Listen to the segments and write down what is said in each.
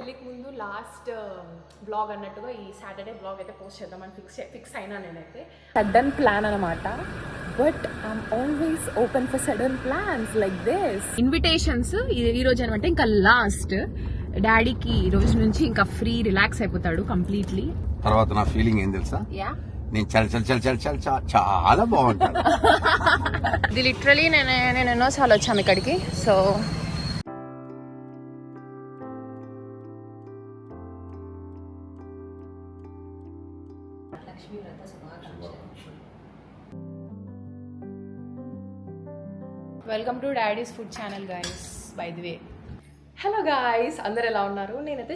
పెళ్ళికి ముందు last blog అన్నట్టుగా ఈ సాటర్డే బ్లాగ్ అయితే పోస్ట్ చేద్దామని ఫిక్స్ అయినా నేనైతే. సడన్ ప్లాన్ అనమాట, but I'm always open for sudden plans like this. Invitations ఈ రోజు అనమాట ఇంకా లాస్ట్. డాడీకి ఈ రోజు నుంచి ఇంకా ఫ్రీ రిలాక్స్ అయిపోతాడు కంప్లీట్లీ. తర్వాత నా ఫీలింగ్ ఏం తెలుసా, నేను చాలా బాగుంటాను. ఇది లిటరలీ నేను ఎన్నోసార్లు వచ్చాను ఇక్కడికి. So welcome to daddy's food channel guys. By the way, hello guys, అందరు ఎలా ఉన్నారు? నేనైతే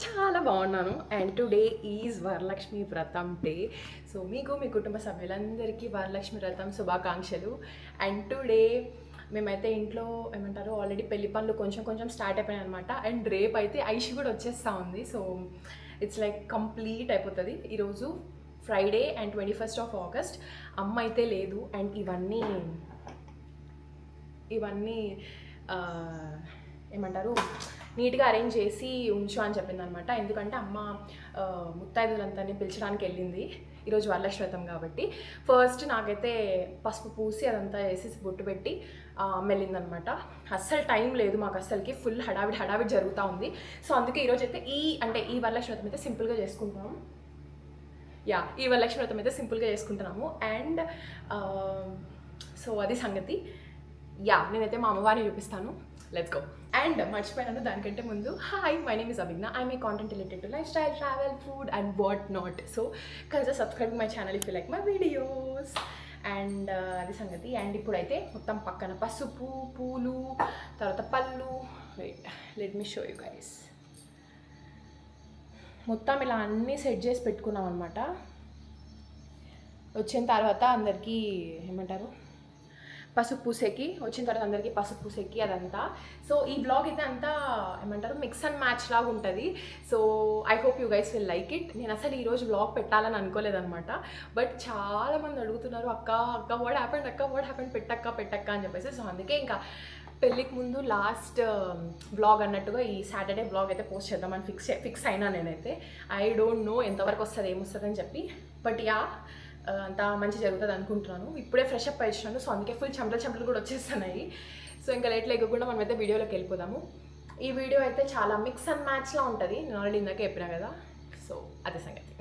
చాలా బాగున్నాను. అండ్ టుడే ఈజ్ వరలక్ష్మి వ్రతం డే. సో మీకు మీ కుటుంబ సభ్యులందరికీ వరలక్ష్మి వ్రతం శుభాకాంక్షలు. అండ్ టుడే మేమైతే ఇంట్లో ఏమంటారు ఆల్రెడీ పెళ్లి పనులు కొంచెం స్టార్ట్ అయిపోయాయి అనమాట. అండ్ రేపు అయితే ఐషి కూడా వచ్చేస్తూ ఉంది. సో ఇట్స్ లైక్ కంప్లీట్ అయిపోతుంది. ఈరోజు Friday and 21st of August. అమ్మ అయితే లేదు. అండ్ ఇవన్నీ ఏమంటారు నీట్గా అరేంజ్ చేసి ఉంచు అని చెప్పింది అనమాట. ఎందుకంటే అమ్మ ముత్తైదులందరినీ పిలిచడానికి వెళ్ళింది ఈరోజు వరలక్ష్మి వ్రతం కాబట్టి. ఫస్ట్ నాకైతే పసుపు పూసి అదంతా వేసి బొట్టు పెట్టి వెళ్ళిందనమాట. అస్సలు టైం లేదు మాకు, అస్సలకి ఫుల్ హడావిడి జరుగుతూ ఉంది. సో అందుకే ఈరోజు అయితే ఈ వరలక్ష్మి వ్రతం అయితే సింపుల్గా చేసుకుంటున్నాము. ఈ వరలక్ష్మి వ్రతం అయితే సింపుల్గా చేసుకుంటున్నాము. అండ్ సో అది సంగతి. నేనైతే మా అమ్మవారిని చూపిస్తాను. Let's go. అండ్ మర్చిపోయాను దానికంటే ముందు, hi, my name is Abhijna. I'm a content related to lifestyle, travel, food and what not. So consider subscribing my channel if you like my videos. And అది సంగతి. అండ్ ఇప్పుడైతే మొత్తం పక్కన పసుపు, పూలు, తర్వాత పళ్ళు. Let me show you guys. మొత్తం ఇలా అన్నీ సెట్ చేసి పెట్టుకున్నాం అనమాట. వచ్చిన తర్వాత అందరికీ ఏమంటారు పసుపు పూసేకి వచ్చిన తర్వాత అందరికీ పసుపు పూసేకి అదంతా. సో ఈ బ్లాగ్ అయితే అంతా ఏమంటారు మిక్స్ అండ్ మ్యాచ్ లాగా ఉంటుంది. So I hope you guys will like it. నేను అసలు ఈరోజు బ్లాగ్ పెట్టాలని అనుకోలేదన్నమాట. బట్ చాలామంది అడుగుతున్నారు, అక్క వాట్ హ్యాపెండ్ పెట్టక్క అని చెప్పేసి. సో అందుకే ఇంకా పెళ్ళికి ముందు లాస్ట్ బ్లాగ్ అన్నట్టుగా ఈ సాటర్డే బ్లాగ్ అయితే పోస్ట్ చేద్దామని ఫిక్స్ అయినా నేనైతే. ఐ డోంట్ నో ఎంతవరకు వస్తుంది ఏమొస్తుంది అని చెప్పి. బట్ అంతా మంచి జరుగుతుంది అనుకుంటున్నాను. ఇప్పుడే ఫ్రెష్ అప్ అయినాను. సో అందుకే ఫుల్ చెమటలు కూడా వచ్చేస్తున్నాయి. సో ఇంకా లేట్ లేకుండా మనమైతే వీడియోలోకి వెళ్ళిపోదాము. ఈ వీడియో అయితే చాలా మిక్స్ అండ్ మ్యాచ్లా ఉంటుంది. నేను ఆల్రెడీ ఇందాక చెప్పినా కదా. సో అదే సంగతి.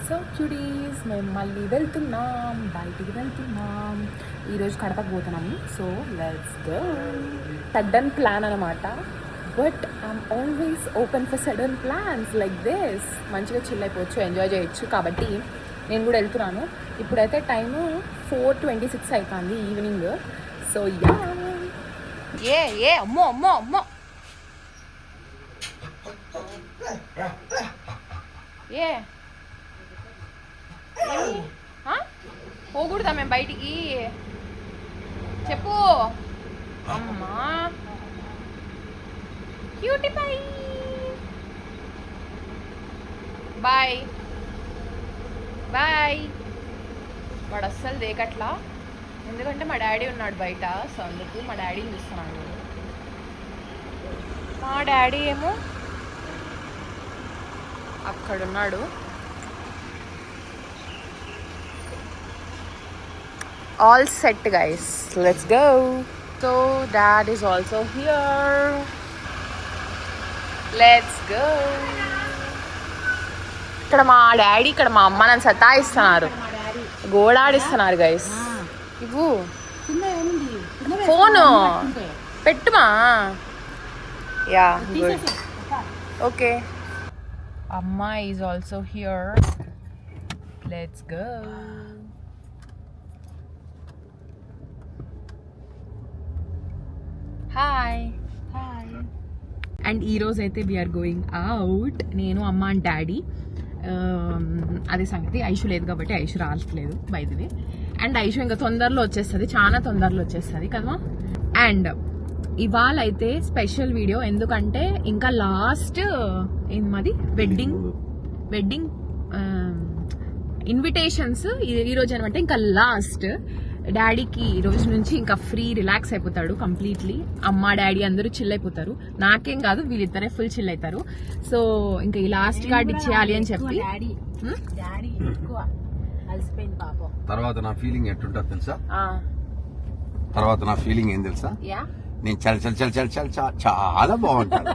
సో క్యూటీస్ మేము మళ్ళీ వెళ్తున్నాం, బయటికి వెళ్తున్నాం. ఈరోజు కడపకు పోతున్నాము. So let's go. Sudden plan అనమాట, but I'm always open for sudden plans like this. మంచిగా చిల్ అయిపోవచ్చు, ఎంజాయ్ చేయొచ్చు. కాబట్టి నేను కూడా వెళ్తున్నాను. ఇప్పుడైతే టైము 4:26 అవుతుంది ఈవినింగ్. సో యా అమ్మో అమ్మో అమ్మో ఏ పోకూడదా మేము బయటికి? చెప్పు అమ్మా. Cutie boy boy boy. వాడు అస్సలు దేకట్లా, ఎందుకంటే మా డాడీ ఉన్నాడు బయట. సో అందుకు మా డాడీని చూస్తున్నాను. మా డాడీ ఏమో అక్కడున్నాడు. All set guys, let's go. So dad is also here, let's go. ఇక్కడ మా డాడీ, ఇక్కడ మా అమ్మ నన్ను సతాయిస్తున్నారు, గోడాడిస్తున్నారు గైస్. ఇవ్వు ఫోను పెట్టుమా. Yeah good, okay. అమ్మ is also here, let's go. Hi hi. అండ్ ఈరోజు అయితే వీఆర్ గోయింగ్ అవుట్, నేను అమ్మ అండ్ డాడీ. అదే సంగతి. ఐషు లేదు కాబట్టి ఐషు రావట్లేదు by the way. And Aishu ఇంకా తొందరలో వచ్చేస్తుంది, చాలా తొందరలో వచ్చేస్తుంది కదా. అండ్ ఇవాళ అయితే స్పెషల్ వీడియో, ఎందుకంటే ఇంకా లాస్ట్ ఏంది మాది వెడ్డింగ్ ఇన్విటేషన్స్ ఈరోజు అనమాట. ఇంకా లాస్ట్ డాడీకి ఈ రోజు నుంచి ఇంకా ఫ్రీ రిలాక్స్ అయిపోతాడు కంప్లీట్లీ. అమ్మ డాడీ అందరూ చిల్ అయిపోతారు, నాకేం కాదు వీళ్ళిద్దరే ఫుల్ చిల్ అవుతారు. సో ఇంకా ఈ లాస్ట్ కార్డ్ ఇచ్చేయాలి అని చెప్పి. తర్వాత నా ఫీలింగ్ ఎట్టుంటా తెలుసా? తర్వాత నా ఫీలింగ్ ఏం తెలుసా? నేను చల్ చల్ చల్ చల్ చల్ చాలా బాగుంటాను.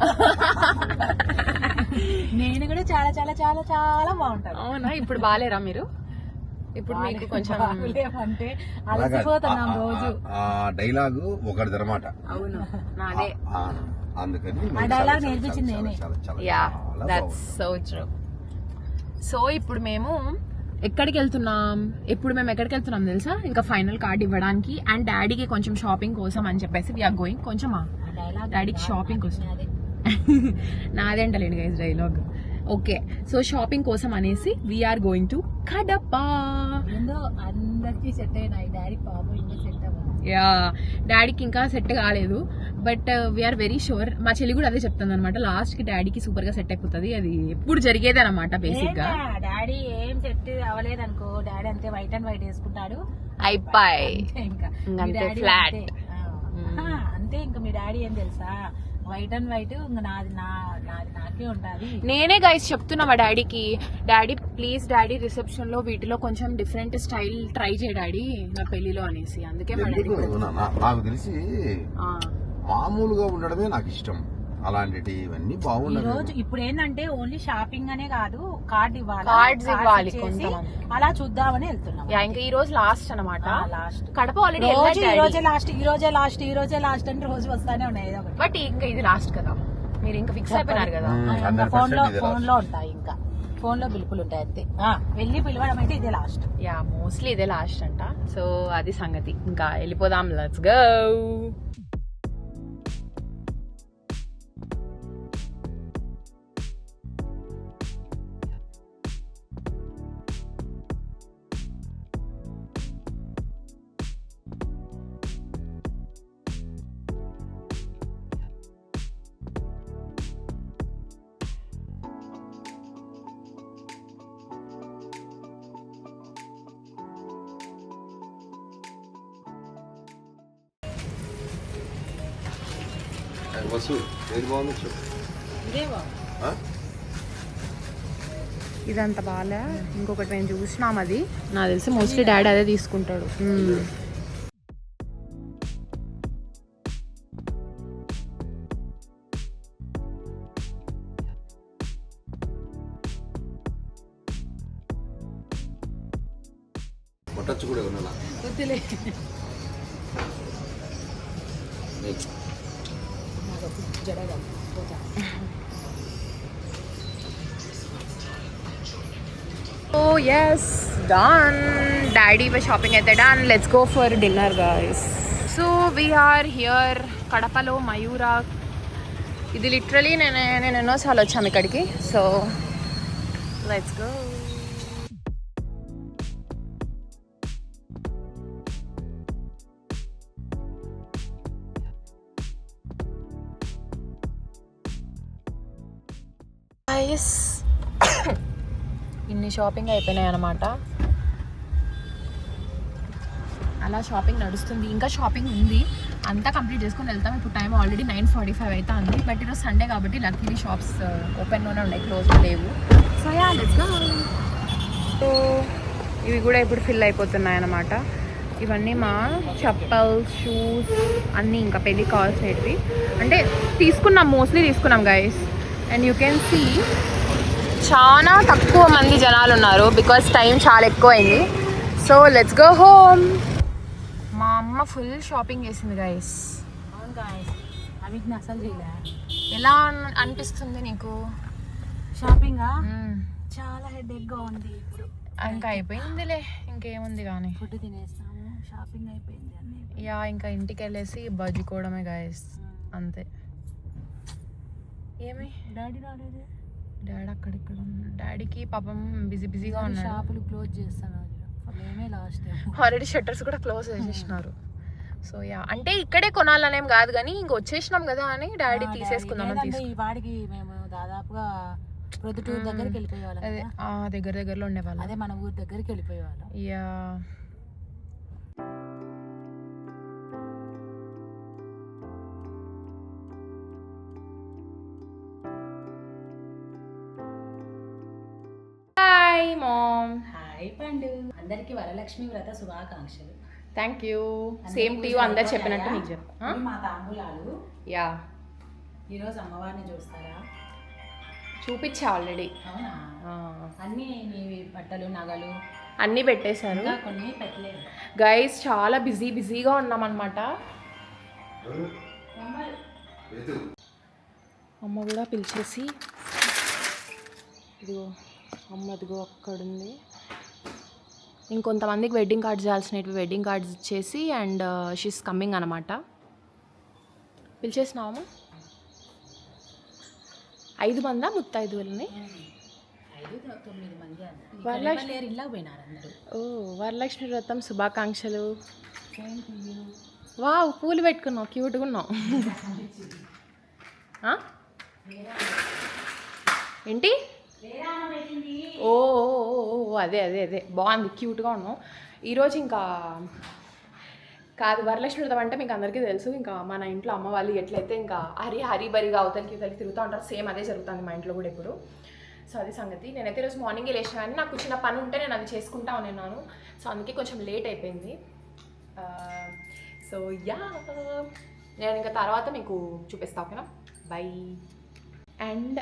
నేను కూడా చాలా చాలా చాలా చాలా బాగుంటాను. అవునా? ఇప్పుడు బాగాలేరా మీరు? ఇప్పుడు మీకు కొంచెం అంటే అలసిపోతున్నాం రోజు. ఆ డైలాగు ఒకటి అనమాట. అవును నాదే, అందుకని ఆ డైలాగ్ నేర్పించింది నేనే. Yeah that's so true. So ఇప్పుడు మేము ఎక్కడికి వెళ్తున్నాం? తెలుసా? ఇంకా ఫైనల్ కార్డ్ ఇవ్వడానికి అండ్ డాడీకి కొంచెం షాపింగ్ కోసం అని చెప్పేసి వీఆర్ గోయింగ్. కొంచెమా డాడీకి షాపింగ్ కోసం. నాదేంటలేండి guys dialogue. Okay, so shopping కోసం అనేసి వీఆర్ గోయింగ్ టు కడప. అందరికి సెట్ అయినాయి, డాడీ పాపం ఇంకా సెట్ అవ్వాలి. యా డాడీకి ఇంకా సెట్ కాలేదు, బట్ వీఆర్ వెరీ షూర్. మా చెల్లి కూడా అదే చెప్తుంది అనమాట, లాస్ట్ కి డాడీకి సూపర్ గా సెట్ అయిపోతుంది. అది ఎప్పుడు జరిగేది అనమాట బేసిక్ గా. డాడీ ఏం సెట్ అవ్వలేదు అనుకో, డాడీ అంతే వైట్ అండ్ వైట్ వేసుకుంటాడు అయిపోయి ఇంకా ఫ్లాట్ అంతే. ఇంకా మీ డాడీ ఏం తెలుసా, వైట్ అండ్ వైట్ ఇంకా నాది నాకే ఉండాలి. నేనే గైస్ చెప్తున్నా మా డాడీకి, డాడీ ప్లీజ్ డాడీ రిసెప్షన్ లో వీటిలో కొంచెం డిఫరెంట్ స్టైల్ ట్రై చేయ డాడీ నా పెళ్లిలో అనేసి. అందుకే మా డాడీ నాకు తెలిసి మామూలుగా ఉండడమే నాకు ఇష్టం. అలాంటి ఇవన్నీ బాగుంటాయి. ఈ రోజు ఇప్పుడు ఏంటంటే ఓన్లీ షాపింగ్ అనే కాదు, కార్డ్స్ ఇవ్వాలి అలా చూద్దామని వెళ్తున్నాం. ఇంకా ఈ రోజు లాస్ట్ అనమాట. లాస్ట్ కడప ఆల్రెడీ ఈ రోజే లాస్ట్ అంటే రోజు వస్తానే ఉన్నాయి. బట్ ఇంకా ఇది లాస్ట్ కదా, మీరు ఇంకా ఫిక్స్ అయిపోయినారు కదా. ఫోన్ లో ఉంటాయి, ఇంకా ఫోన్ లో పిలుపులు ఉంటాయి అంతే. వెళ్ళి పిలవడం అయితే ఇదే లాస్ట్. యా మోస్ట్లీ ఇదే లాస్ట్ అంట. సో అది సంగతి, ఇంకా వెళ్ళిపోదాం. Let's go. వసు ఏది బాగుంది? ఇదంత బాగా. ఇంకొకటి మేము చూసినాం, అది నాకు తెలిసి మోస్ట్లీ డాడీ అదే తీసుకుంటాడు. కొట్టచ్చు కూడా ఉన్నా వద్దులే. Oh yes, done. Daddy was shopping at the done. Let's go for dinner, guys. So we are here, Kadapalo, Mayura. ఇది లిటరలీ నేను ఎన్నోసార్లు వచ్చాము ఇక్కడికి. So let's go. ఇన్ని షాపింగ్ అయిపోయినాయి అన్నమాట. అలా షాపింగ్ నడుస్తుంది, ఇంకా షాపింగ్ ఉంది, అంతా కంప్లీట్ చేసుకొని వెళ్తాం. ఇప్పుడు టైం ఆల్రెడీ 9:45 అయితే ఉంది. బట్ ఈరోజు సండే కాబట్టి లక్కీలీ షాప్స్ ఓపెన్లోనే ఉన్నాయి, క్లోజ్లో లేవు. So yeah let's go. So ఇవి కూడా ఇప్పుడు ఫిల్ అయిపోతున్నాయి అన్నమాట. ఇవన్నీ మా చెప్పల్స్, షూస్ అన్నీ ఇంకా పెళ్ళికి కావాల్సినవి. అంటే తీసుకున్నాం, మోస్ట్లీ తీసుకున్నాం guys. And you can see చాలా తక్కువ మంది జనాలు ఉన్నారు బికాస్ టైం చాలా ఎక్కువ అయింది. So let's go home. మా అమ్మ ఫుల్ షాపింగ్ చేసింది గైస్. అవును గాయస్, అవిటిని అసలు చేయలే. ఎలా అనిపిస్తుంది నీకు షాపింగా? చాలా హెడేక్గా ఉంది ఇప్పుడు. ఇంకా అయిపోయిందిలే, ఇంకేముంది కానీ ఫుడ్ తినేస్తాము, షాపింగ్ అయిపోయింది అన్నీ. యా ఇంకా ఇంటికి వెళ్ళేసి బజ్జుకోవడమే గైస్, అంతే. ఏమి డాడీ రాలేదు? డాడీ అక్కడిక్కడ ఉన్నాడు. డాడీకి పాపం బిజీగా ఉన్నాడు. షాపులు క్లోజ్ చేస్తాను, మేమే లాస్ట్. ఆల్రెడీ షట్టర్స్ కూడా క్లోజ్ చేసేసినారు. సో యా అంటే ఇక్కడే కొనాలనేం కాదు కానీ ఇంక వచ్చేసినాం కదా అని డాడీ తీసేసుకుందామని. ఈ వాడికి మేము దాదాపుగా ప్రొద్దుటూరు దగ్గరికి వెళ్ళిపోయేవాళ్ళం. అదే దగ్గరలో ఉండేవాళ్ళం. అదే మన ఊరి దగ్గరికి వెళ్ళిపోయేవాళ్ళం. Yeah hi mom. హాయ్ పండు, అందరికి వరలక్ష్మి వ్రత శుభాకాంక్షలు. Thank you. Same to you. అందరు చెప్పినట్టు నీకు చెప్పు. మా తాంబూలాలు. యా ఈరోజు అమ్మవారిని చూస్తారా? చూపించా ఆల్రెడీ. అవునా? అన్నీ మీ బట్టలు, నగలు అన్నీ పెట్టేశారు. కొన్ని పెట్టలేదు గైస్, చాలా బిజీగా ఉన్నామన్నమాట. అమ్మ కూడా పిలిచేసి, ఇదిగో అమ్మదిగో అక్కడుంది. ఇంకొంతమందికి వెడ్డింగ్ కార్డ్స్ చేయాల్సినవి వెడ్డింగ్ కార్డ్స్ ఇచ్చేసి అండ్ షీస్ కమ్మింగ్ అనమాట. పిలిచేసినాము. 5 మందా ముత్తైదువులని? 9 మంది. ఓ వరలక్ష్మి వ్రతం శుభాకాంక్షలు. వావ్, పూలు పెట్టుకున్నావు, క్యూట్గా ఉన్నావు. ఏంటి? ఓ అదే బాగుంది, క్యూట్గా ఉన్నావు. ఈరోజు ఇంకా కాదు, వరలక్ష్మి వ్రతం అంటే మీకు అందరికీ తెలుసు. ఇంకా మన ఇంట్లో అమ్మ వాళ్ళు ఎట్లయితే ఇంకా హరిబరిగా అవతలికి తిరుగుతూ ఉంటారు, సేమ్ అదే జరుగుతుంది మా ఇంట్లో కూడా ఇప్పుడు. సో అది సంగతి. నేనైతే ఈరోజు మార్నింగే లేచిన కానీ నాకు చిన్న పని ఉంటే నేను అది చేసుకుంటా ఉన్నాను. సో అందుకే కొంచెం లేట్ అయిపోయింది. సో యా, నేను ఇంకా తర్వాత మీకు చూపిస్తా, ఓకేనా? బై. అండ్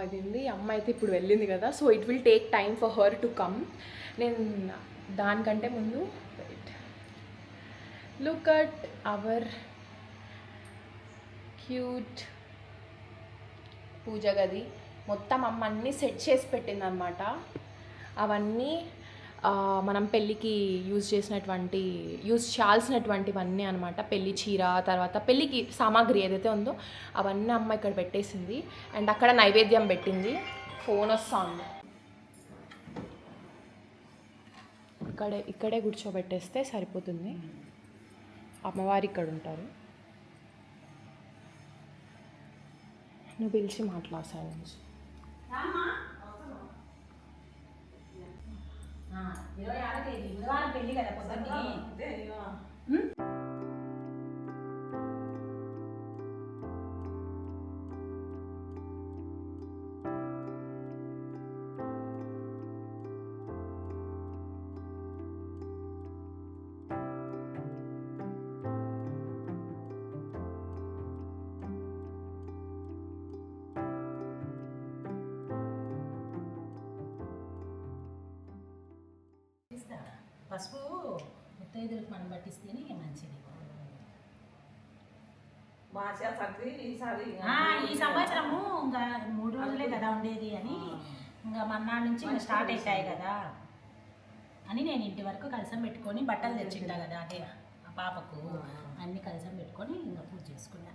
ఇదేంది, అమ్మ అయితే ఇప్పుడు వెళ్ళింది కదా, so it will take time for her to come. నేను దానికంటే ముందు లుక్ అట్ అవర్ క్యూట్ పూజ గది. మొత్తం అమ్మ అన్నీ సెట్ చేసి పెట్టింది అనమాట. అవన్నీ మనం పెళ్ళికి యూజ్ చేయాల్సినటువంటివన్నీ అనమాట. పెళ్ళి చీర, తర్వాత పెళ్ళికి సామాగ్రి ఏదైతే ఉందో అవన్నీ అమ్మ ఇక్కడ పెట్టేసింది. అండ్ అక్కడ నైవేద్యం పెట్టింది. ఫోన్ వస్తుంది, ఇక్కడే కూర్చోబెట్టేస్తే సరిపోతుంది. అమ్మవారు ఇక్కడ ఉంటారు. నువ్వు పిలిచి మాట్లాడసాను. 26వ తేదీ బుధవారం పెళ్లి కదా, పొద్దున్నే. పసుపు ముత్తైదులకు మనం పట్టిస్తేనే మంచిది. ఈ సంవత్సరము ఇంకా 3 రోజులే కదా ఉండేది అని, ఇంకా మన్నాడు నుంచి ఇంకా స్టార్ట్ అవుతాయి కదా అని నేను ఇంటి వరకు కలసం పెట్టుకొని బట్టలు తెచ్చింటా కదా, అదే ఆ పాపకు అన్ని కలసం పెట్టుకొని ఇంకా పూజ చేసుకున్నా.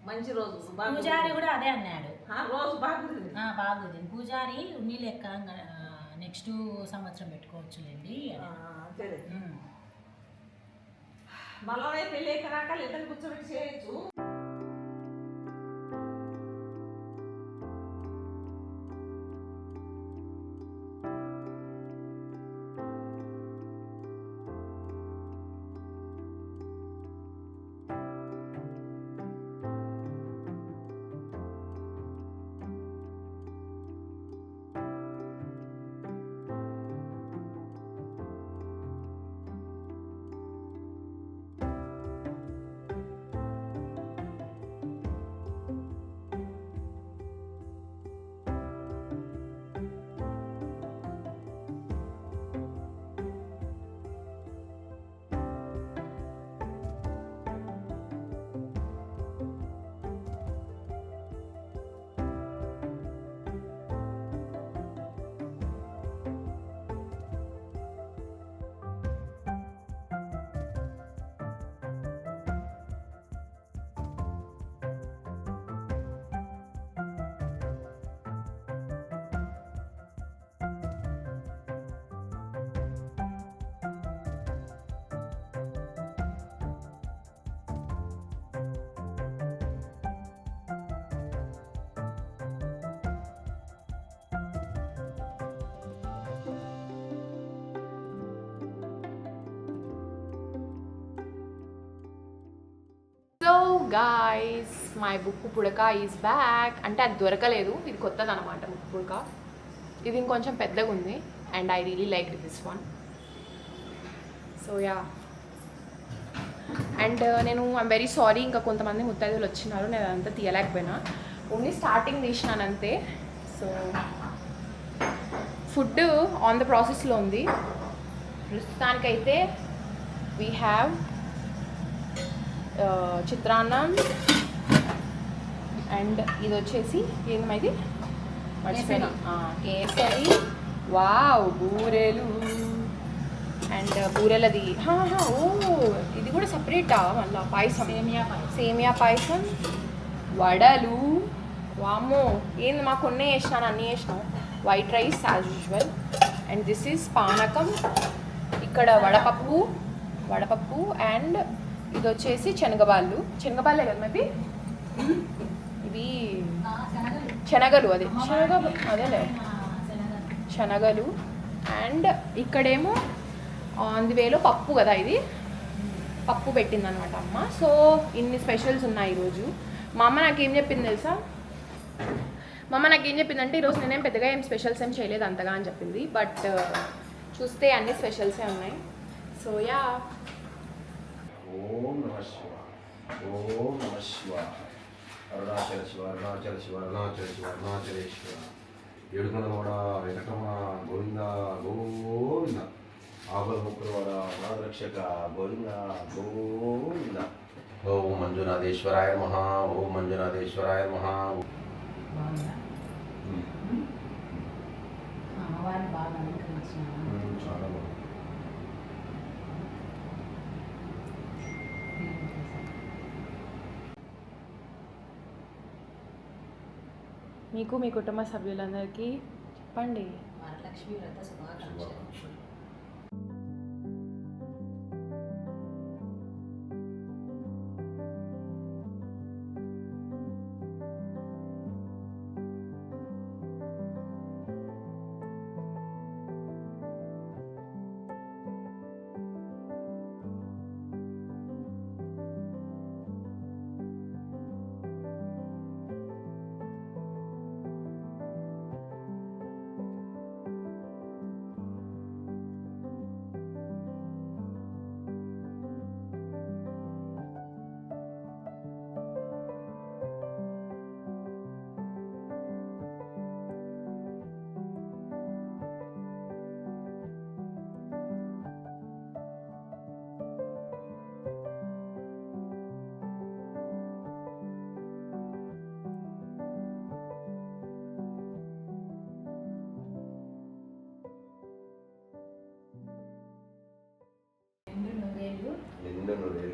మంచి రోజు. పూజారి కూడా అదే అన్నాడు, రోజు బాగుంది. బాగుంది పూజారి ఉన్ని లెక్క నెక్స్ట్ సంవత్సరం పెట్టుకోవచ్చులేండి. మళ్ళీ పెళ్ళి ఎక్కడాక ఇద్దరు కూర్చోబెట్టి చేయొచ్చు. సో గాయ్స్, మై బుక్కు పుడక ఈజ్ బ్యాక్. అంటే అది దొరకలేదు, ఇది కొత్తది అనమాట బుక్కు పుడక. ఇది ఇంకొంచెం పెద్దగా ఉంది and I really like this one. So yeah, and నేను ఐమ్ వెరీ సారీ, ఇంకా కొంతమంది ముత్తైదులు వచ్చినారు, నేను అదంతా తీయలేకపోయినా, ఓన్లీ స్టార్టింగ్ తీసినాను అంతే. సో ఫుడ్ ఆన్ ద ప్రాసెస్లో ఉంది. ప్రస్తుతానికైతే వీ హ్యావ్ చిత్రాన్నం అండ్ ఇది వచ్చేసి ఏంది మర్చిపోయినా, కేసరి, వావ్, బూరెలు అండ్ బూరెలది. ఓ ఇది కూడా సపరేటా మళ్ళీ పాయసం, సేమియా పాయసం, వడలు. వామ్మో, ఏంది మాకు కొన్ని వేసినాను, అన్నీ వేసినాం. White rice as usual. And this is పానకం. ఇక్కడ వడపప్పు అండ్ ఇది వచ్చేసి శనగబాళ్ళు కదా మేబీ, ఇవి శనగలు, అదేలే శనగలు. అండ్ ఇక్కడేమో ఆన్ ది వేలో పప్పు కదా, ఇది పప్పు పెట్టింది అనమాట అమ్మ. సో ఇన్ని స్పెషల్స్ ఉన్నాయి ఈరోజు. మా అమ్మ నాకేం చెప్పింది తెలుసా, చెప్పిందంటే ఈరోజు నేనేం పెద్దగా ఏం స్పెషల్స్ ఏం చేయలేదు అంతగా అని చెప్పింది. బట్ చూస్తే అన్ని స్పెషల్సే ఉన్నాయి. సో యా, ఓం నమ శివాయ, ఓం నమ శివాయ. అరుణాచల శివ, అరుణాచల శివ, అరుణాచల శివ, అరుణాచలేశ్వర. ఏడుకొండలవాడ వెంకటరమణ గోవింద గోవింద. ఆపద ముక్కులవాడ నాదరక్షక గోవింద గోవింద. ఓం మంజునాథేశ్వరాయ నమః, ఓం మంజునాథేశ్వరాయ నమః. అమ్మవారిని బాగా అలంకరించినాను. చాలా బాగుంది. మీకు మీ కుటుంబ సభ్యులందరికీ చెప్పండి. వరలక్ష్మి వ్రత శుభాకాంక్షలు.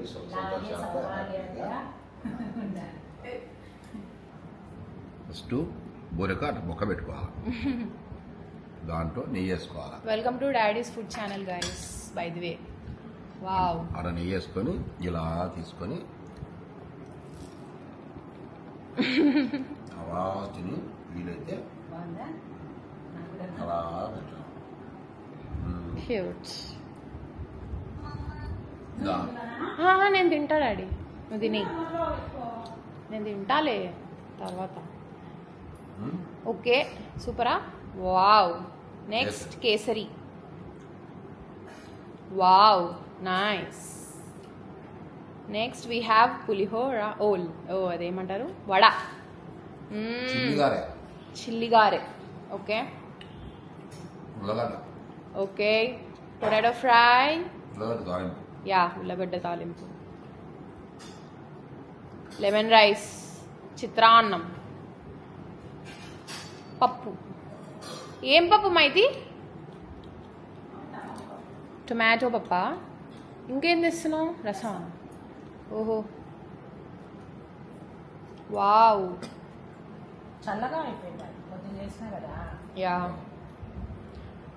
అలాగే సౌభాగ్యంగా ఉండాలి. ఫస్ట్ బొరక అట్లా బొక్క పెట్టుకోవాలి, దాంట్లో నెయ్యి వేసుకోవాలి. Welcome to daddy's food channel guys by the way. Wow. ఆడ నెయ్యి వేసుకొని ఇలా తీసుకొని అలా తిని వీలైతే బాగుందా? నాకు కూడా అలా పెట్టాలి. క్యూట్. ఇదా నేను తింటా డాడీ, నువ్వు తిని. నేను తింటాలే తర్వాత. ఓకే సూపరా. Wow. Next kesari. Wow nice. Next we have pulihora. అదేమంటారు, వడ. చిల్లిగారే, చిల్లిగారె. ఓకే ఉల్లగడ్డ, ఓకే. Potato fry. ఉల్లగడ్డ తాలింపు. యా, ఉల్లగడ్డ తాలింపు. లెమన్ రైస్, చిత్రాన్నం, పప్పు. ఏం పప్పు మైతి? టొమాటో పప్ప. ఇంకేం తెస్తున్నావు? రసం. ఓహో వావ్. చల్లగా అయిపోయింది, పొద్దున్న చేసినా కదా. యా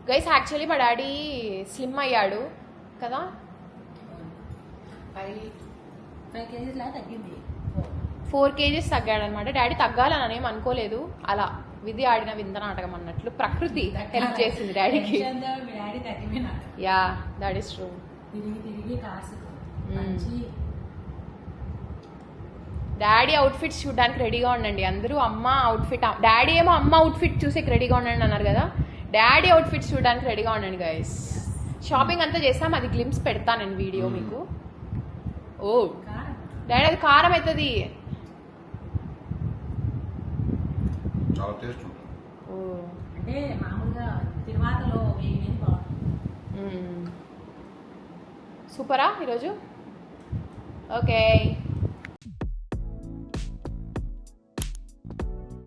గైస్, యాక్చువల్లీ మా డాడీ స్లిమ్ అయ్యాడు కదా. 5 kgs లా తగ్గింది. 4 kgs తగ్గాడు అనమాట. డాడీ తగ్గాలని ఏం అనుకోలేదు, అలా విధి ఆడిన వింత నాటకం అన్నట్లు ప్రకృతి హెల్ప్ చేసింది డాడీకి. టెన్షన్తో మీ డాడీ తగ్గిపోయినాడు. Yeah that is true. తిరిగి తిరిగి కాసు మంచి. డాడీ అవుట్ఫిట్స్ చూడడానికి రెడీగా ఉండండి అందరూ. అమ్మ అవుట్ఫిట్, డాడీ ఏమో అమ్మ అవుట్ఫిట్ చూసేకి రెడీగా ఉండండి అన్నారు కదా. డాడీ అవుట్ఫిట్స్ చూడడానికి రెడీగా ఉండండి గైస్. షాపింగ్ అంతా చేస్తాం, అది గ్లిమ్స్ పెడతాను నేను వీడియో మీకు. ఓ కారం. డాడీ అది కారం అవుతుంది. చాలా టేస్ట్ ఉంటుంది. ఓ అంటే మామూలుగా తిరువాతలో వేయని బాగుంటుంది. సూపరా ఈరోజు. ఓకే